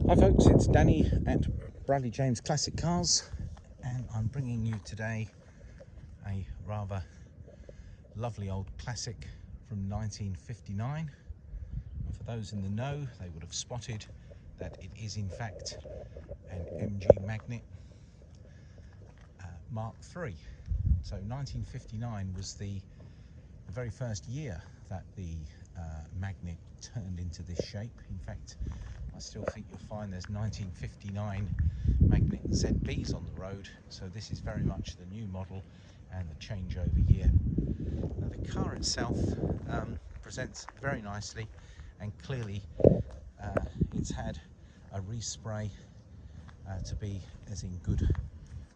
Hi folks, it's Danny at Bradley James Classic Cars, and I'm bringing you today a rather lovely old classic from 1959. And for those in the know, they would have spotted that it is in fact an MG Magnette Mark III. So 1959 was the very first year that the Magnette turned into this shape. In fact, I still think you'll find there's 1959 Magnette ZBs on the road, so this is very much the new model and the changeover year. Now, the car itself presents very nicely, and clearly it's had a respray to be as in good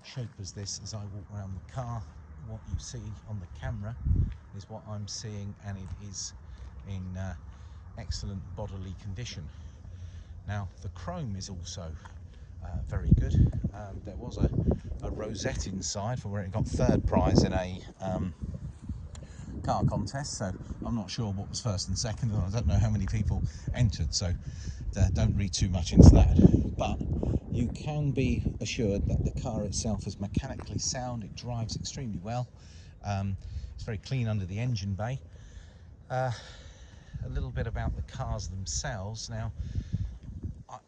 shape as this. As I walk around the car, what you see on the camera is what I'm seeing, and it is in excellent bodily condition. Now, the chrome is also very good. There was a rosette inside for where it got third prize in a car contest, so I'm not sure what was first and second, and I don't know how many people entered, so don't read too much into that. But you can be assured that the car itself is mechanically sound. It drives extremely well. It's very clean under the engine bay. A little bit about the cars themselves. Now,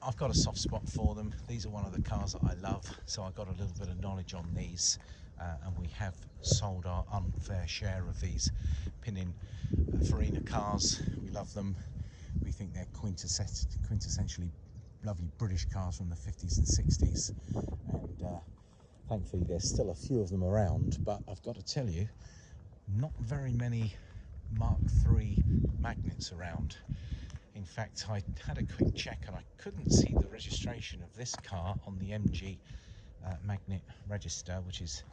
I've got a soft spot for them. These are one of the cars that I love, so I've got a little bit of knowledge on these, and we have sold our unfair share of these Farina cars. We love them. We think they're quintessentially lovely British cars from the 50s and 60s, and thankfully there's still a few of them around, but I've got to tell you, not very many Mark III Magnettes around. In fact, I had a quick check and I couldn't see the registration of this car on the MG Magnette register, which is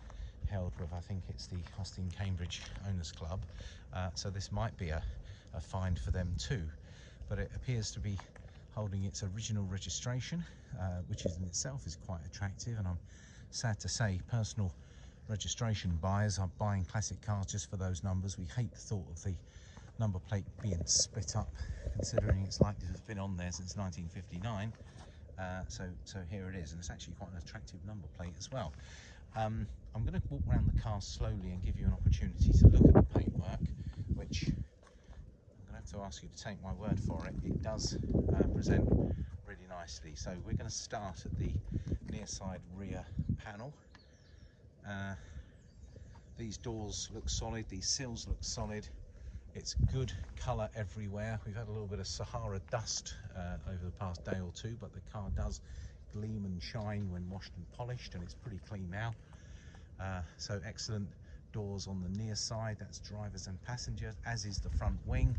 held with, I think it's the Austin Cambridge Owners Club. So this might be a find for them too, but it appears to be holding its original registration, which in itself is quite attractive. And I'm sad to say, personal registration buyers are buying classic cars just for those numbers. We hate the thought of the number plate being split up, considering it's likely to have been on there since 1959. So here it is, and it's actually quite an attractive number plate as well. I'm going to walk around the car slowly and give you an opportunity to look at the paintwork, which I'm going to have to ask you to take my word for it. It does present really nicely. So we're going to start at the Nearside rear panel. These doors look solid, these sills look solid. It's good colour everywhere. We've had a little bit of Sahara dust over the past day or two, but the car does gleam and shine when washed and polished, and it's pretty clean now. So excellent doors on the near side, that's drivers and passengers, as is the front wing.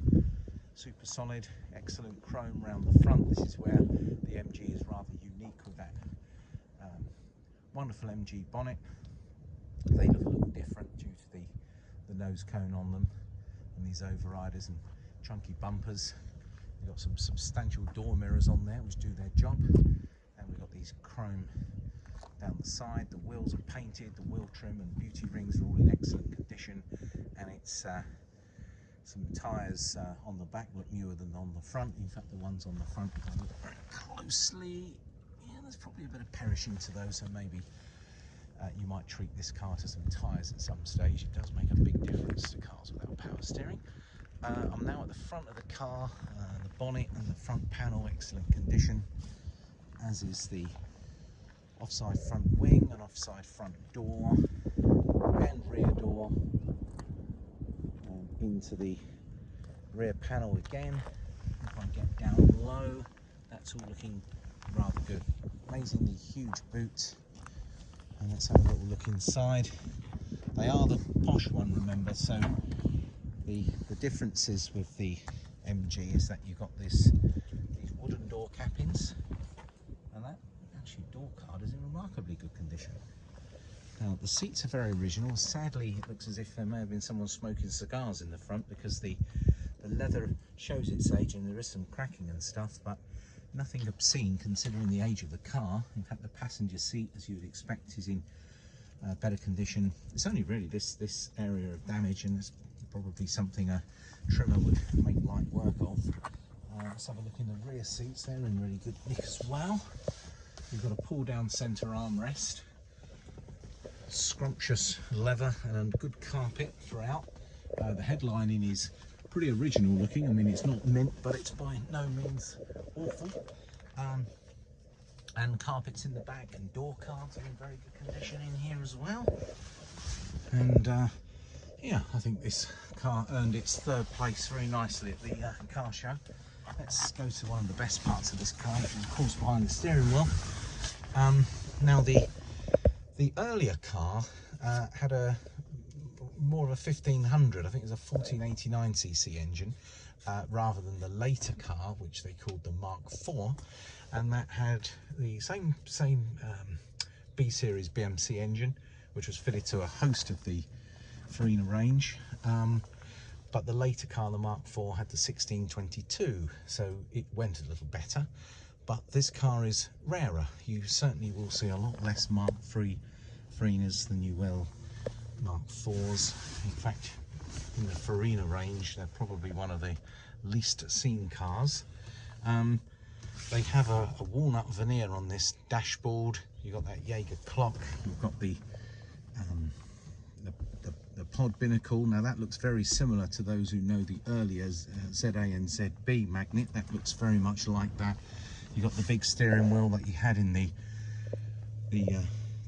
Super solid, excellent chrome around the front. This is where the MG is rather unique with that wonderful MG bonnet. They look a little different due to the nose cone on them, and these overriders and chunky bumpers. We've got some substantial door mirrors on there which do their job, and we've got these chrome down the side. The wheels are painted, the wheel trim and beauty rings are all in excellent condition, and it's some tyres on the back look newer than on the front. In fact, the ones on the front, if I look very closely, yeah, there's probably a bit of perishing to those, so maybe you might treat this car to some tyres at some stage. It does make a big difference to cars without power steering. I'm now at the front of the car. The bonnet and the front panel, excellent condition, as is the offside front wing and offside front door and rear door. And into the rear panel again. If I get down low, that's all looking rather good. Amazingly huge boot. And let's have a little look inside. They are the posh one, remember, so the differences with the MG is that you've got these wooden door cappings, and that actually door card is in remarkably good condition. Now, the seats are very original. Sadly, it looks as if there may have been someone smoking cigars in the front, because the leather shows its age and there is some cracking and stuff, but nothing obscene considering the age of the car. In fact, the passenger seat, as you would expect, is in better condition. It's only really this area of damage, and it's probably something a trimmer would make light work of. Let's have a look in the rear seats. They're in really good nick as well. You've got a pull down centre armrest, scrumptious leather and good carpet throughout. The headlining is pretty original looking. I mean, it's not mint, but it's by no means awful. And carpets in the back and door cards are in very good condition in here as well. And yeah, I think this car earned its third place very nicely at the car show. Let's go to one of the best parts of this car, which is of course behind the steering wheel. Now the earlier car had a more of a 1500, I think it was a 1489cc engine, rather than the later car, which they called the Mark IV, and that had the same B series BMC engine, which was fitted to a host of the Farina range. But the later car, the Mark IV, had the 1622, so it went a little better. But this car is rarer. You certainly will see a lot less Mark III Farinas than you will Mark IVs. In fact, in the Farina range, they're probably one of the least seen cars. They have a walnut veneer on this dashboard. You've got that Jaeger clock. You've got the pod binnacle. Now that looks very similar to those who know the earlier ZA and ZB Magnette. That looks very much like that. You've got the big steering wheel that you had in the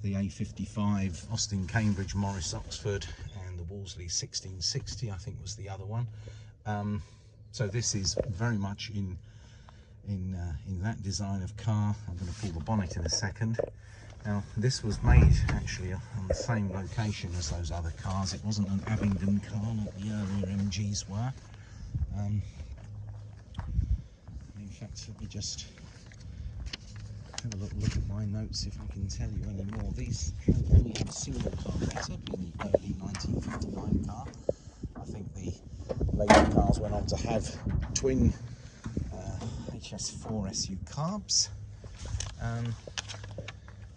A55 Austin Cambridge Morris Oxford, and the Wolseley 1660 I think was the other one. So this is very much in that design of car. I'm going to pull the bonnet in a second. Now this was made actually on the same location as those other cars. It wasn't an Abingdon car like the earlier MGs were. In fact, let me just have a look at my notes if I can tell you any more. These only had a single carburetor in the early 1959 car. I think the later cars went on to have twin HS4 SU carbs.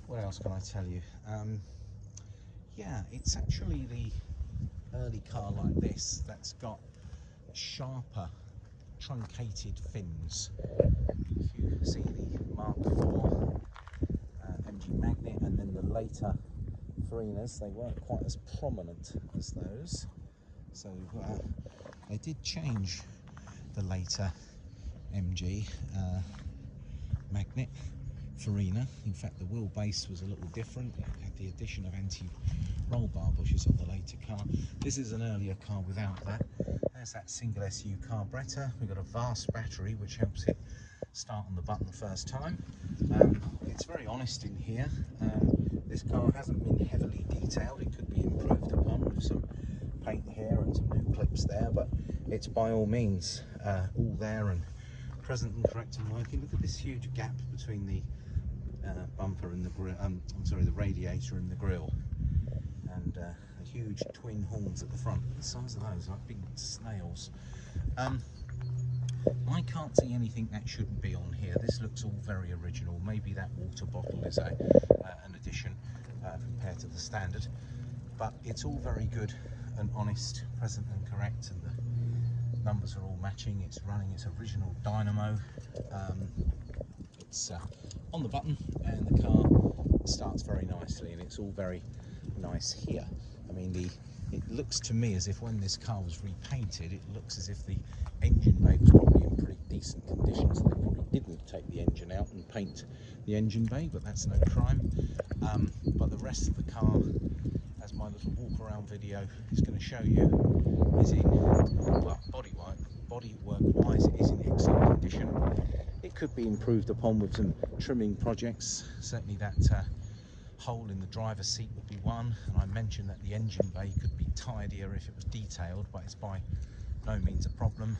What else can I tell you? Yeah, it's actually the early car like this that's got sharper truncated fins. If you see the Mark IV MG Magnette and then the later Farinas, they weren't quite as prominent as those. So they did change the later MG Magnette Farina. In fact, the wheelbase was a little different. It had the addition of anti-roll bar bushes on the later car. This is an earlier car without that. There's that single SU carburetor. We've got a vast battery which helps it start on the button the first time. It's very honest in here. This car hasn't been heavily detailed. It could be improved upon with some paint here and some new clips there, but it's by all means all there and present and correct and working. Look at this huge gap between the bumper and the grill. I'm sorry, the radiator and the grille, and huge twin horns at the front. The size of those, like big snails. I can't see anything that shouldn't be on here. This looks all very original. Maybe that water bottle is an addition compared to the standard, but it's all very good and honest, present and correct, and the numbers are all matching. It's running its original dynamo. It's on the button, and the car starts very nicely, and it's all very nice here. I mean, it looks to me as if when this car was repainted, it looks as if the engine bay was probably in pretty decent condition, so they probably didn't take the engine out and paint the engine bay, but that's no crime. But the rest of the car, as my little walk around video is going to show you, is in, well, bodywork wise, it is in excellent condition. It could be improved upon with some trimming projects. Certainly that hole in the driver's seat would be one, and I mentioned that the engine bay could be tidier if it was detailed, but it's by no means a problem.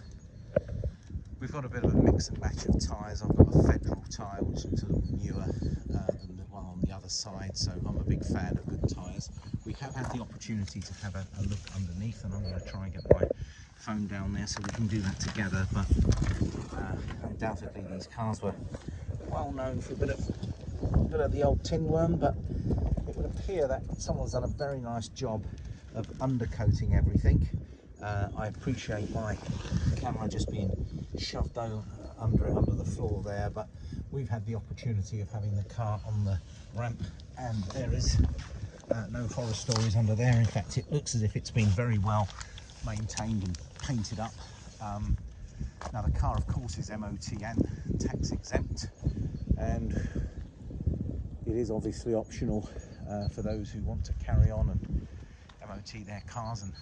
We've got a bit of a mix and match of tyres. I've got a Federal tyre which looks a little newer than the one on the other side, so I'm a big fan of good tyres. We have had the opportunity to have a look underneath, and I'm going to try and get my phone down there so we can do that together, but undoubtedly these cars were well known for a bit of the old tin worm, but it would appear that someone's done a very nice job of undercoating everything. I appreciate my camera just being shoved under it, under the floor there, but we've had the opportunity of having the car on the ramp, and there is no horror stories under there. In fact, it looks as if it's been very well maintained and painted up. Now the car of course is MOT and tax exempt, and it is obviously optional for those who want to carry on and MOT their cars, and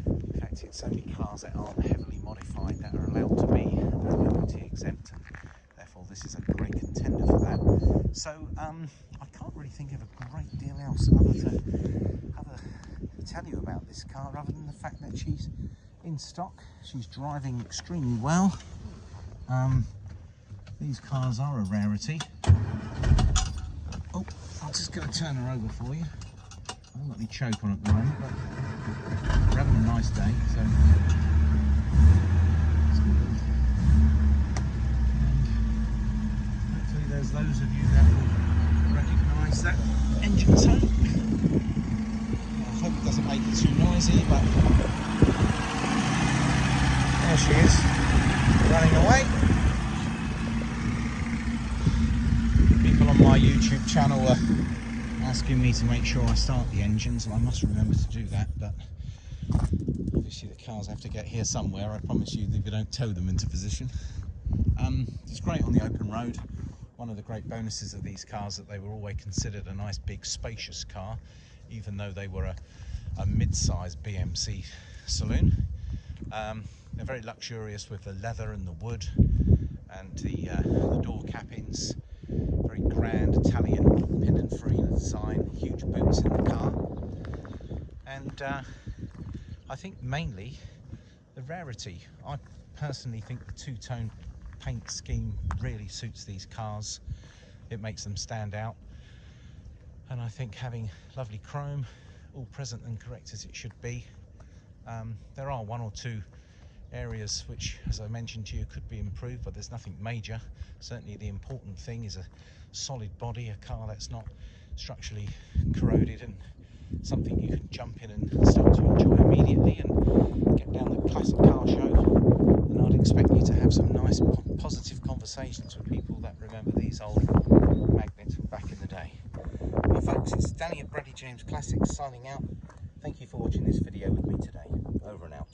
in fact it's only cars that aren't heavily modified that are allowed to be MOT exempt, and therefore this is a great contender for that. So I can't really think of a great deal else other to tell you about this car, other than the fact that she's in stock, she's driving extremely well. These cars are a rarity. Oh, I'm just going to turn her over for you. I haven't got any choke on at the moment, but we're having a nice day, so it's good. And hopefully there's those of you that will recognise that engine tone. I hope it doesn't make it too noisy, but there she is, running away. People on my YouTube channel are asking me to make sure I start the engines, and I must remember to do that, but obviously the cars have to get here somewhere. I promise you that we don't tow them into position. It's great on the open road. One of the great bonuses of these cars that they were always considered a nice big spacious car, even though they were a mid-sized BMC saloon. They're very luxurious with the leather and the wood and the door cappings. Very grand Italian pininfarina design, huge boots in the car, and I think mainly the rarity. I personally think the two-tone paint scheme really suits these cars. It makes them stand out, and I think having lovely chrome, all present and correct as it should be. There are one or two areas which, as I mentioned to you, could be improved, but there's nothing major. Certainly the important thing is a solid body, a car that's not structurally corroded, and something you can jump in and start to enjoy immediately and get down the classic car show. And I'd expect you to have some nice positive conversations with people that remember these old Magnets from back in the day. Well folks, it's Danny at Bradley James Classics signing out. Thank you for watching this video with me today. Over and out.